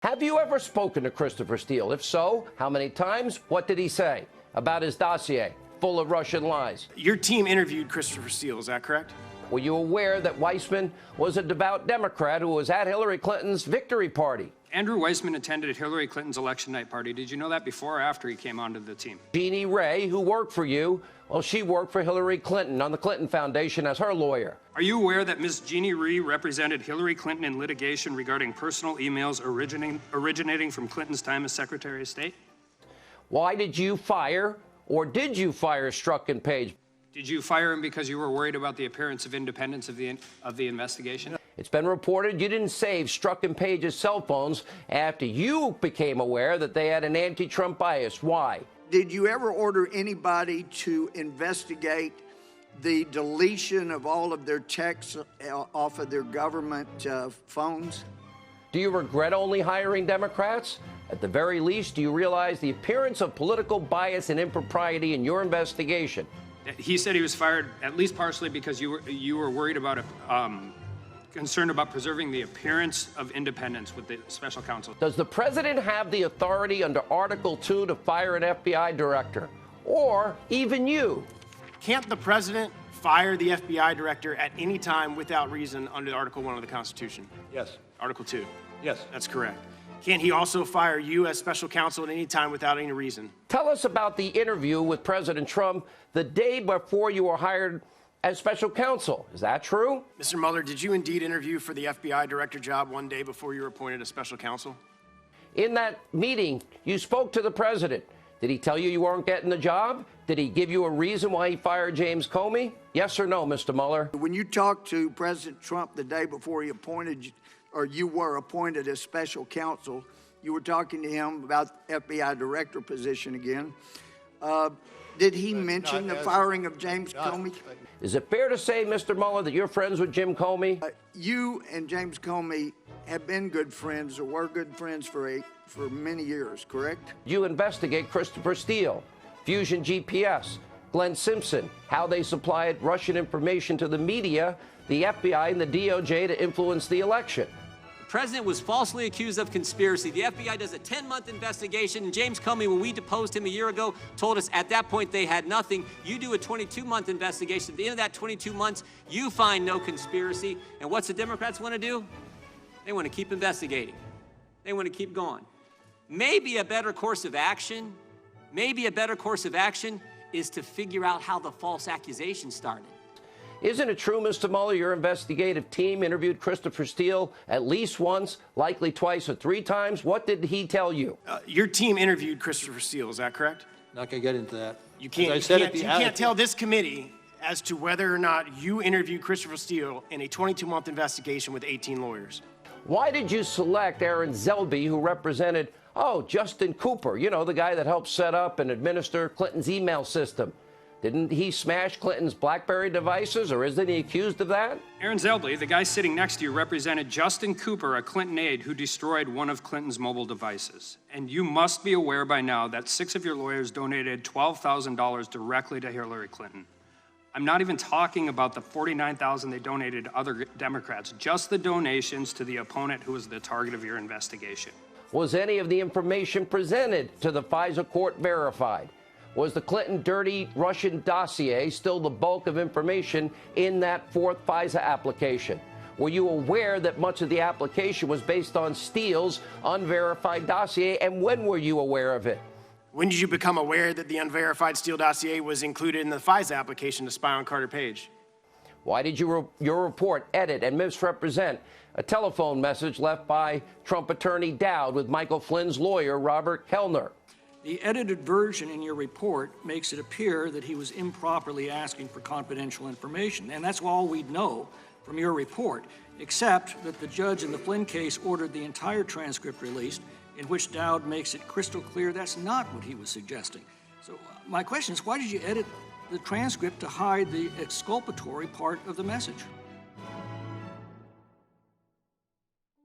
Have you ever spoken to Christopher Steele? If so, how many times? What did he say about his dossier full of Russian lies? Your team interviewed Christopher Steele, is that correct? Were you aware that Weissman was a devout Democrat who was at Hillary Clinton's victory party? Andrew Weissman attended Hillary Clinton's election night party. Did you know that before or after he came onto the team? Jeannie Ray, who worked for you, well, she worked for Hillary Clinton on the Clinton Foundation as her lawyer. Are you aware that Ms. Jeannie Ray represented Hillary Clinton in litigation regarding personal emails originating from Clinton's time as Secretary of State? Why did you fire, or did you fire Strzok and Page? Did you fire him because you were worried about the appearance of independence of the investigation? It's been reported you didn't save Strzok and Page's cell phones after you became aware that they had an anti-Trump bias. Why? Did you ever order anybody to investigate the deletion of all of their texts off of their government phones? Do you regret only hiring Democrats? At the very least, do you realize the appearance of political bias and impropriety in your investigation? He said he was fired at least partially because you were worried about concerned about preserving the appearance of independence with the special counsel. Does the president have the authority under Article 2 to fire an FBI director, or even you? Can't the president fire the FBI director at any time without reason under Article 1 of the Constitution? Yes. Article 2? Yes. That's correct. Can't he also fire you as special counsel at any time without any reason? Tell us about the interview with President Trump the day before you were hired as special counsel. Is that true? Mr. Mueller, did you indeed interview for the FBI director job one day before you were appointed as special counsel? In that meeting, you spoke to the president. Did he tell you you weren't getting the job? Did he give you a reason why he fired James Comey? Yes or no, Mr. Mueller? When you talked to President Trump the day before he appointed you, or you were appointed as special counsel, you were talking to him about FBI director position again. Did he mention the firing of James Comey? Is it fair to say, Mr. Mueller, that you're friends with Jim Comey? You and James Comey have been good friends, or were good friends for many years, correct? You investigate Christopher Steele, Fusion GPS, Glenn Simpson, how they supplied Russian information to the media, the FBI, and the DOJ to influence the election. The president was falsely accused of conspiracy. The FBI does a 10-month investigation, and James Comey, when we deposed him a year ago, told us at that point they had nothing. You do a 22-month investigation. At the end of that 22 months, you find no conspiracy. And what's the Democrats want to do? They want to keep investigating. They want to keep going. Maybe a better course of action, is to figure out how the false accusation started. Isn't it true, Mr. Mueller, your investigative team interviewed Christopher Steele at least once, likely twice or three times? What did he tell you? Your team interviewed Christopher Steele, is that correct? Not going to get into that. You can't tell this committee as to whether or not you interviewed Christopher Steele in a 22-month investigation with 18 lawyers. Why did you select Aaron Zelby, who represented, Justin Cooper, the guy that helped set up and administer Clinton's email system? Didn't he smash Clinton's BlackBerry devices, or isn't he accused of that? Aaron Zelby, the guy sitting next to you, represented Justin Cooper, a Clinton aide who destroyed one of Clinton's mobile devices. And you must be aware by now that 6 of your lawyers donated $12,000 directly to Hillary Clinton. I'm not even talking about the $49,000 they donated to other Democrats, just the donations to the opponent who was the target of your investigation. Was any of the information presented to the FISA court verified? Was the Clinton dirty Russian dossier still the bulk of information in that fourth FISA application? Were you aware that much of the application was based on Steele's unverified dossier, and when were you aware of it? When did you become aware that the unverified Steele dossier was included in the FISA application to spy on Carter Page? Why did your report edit and misrepresent a telephone message left by Trump attorney Dowd with Michael Flynn's lawyer, Robert Kellner? The edited version in your report makes it appear that he was improperly asking for confidential information, and that's all we'd know from your report, except that the judge in the Flynn case ordered the entire transcript released, in which Dowd makes it crystal clear that's not what he was suggesting. So my question is, why did you edit the transcript to hide the exculpatory part of the message?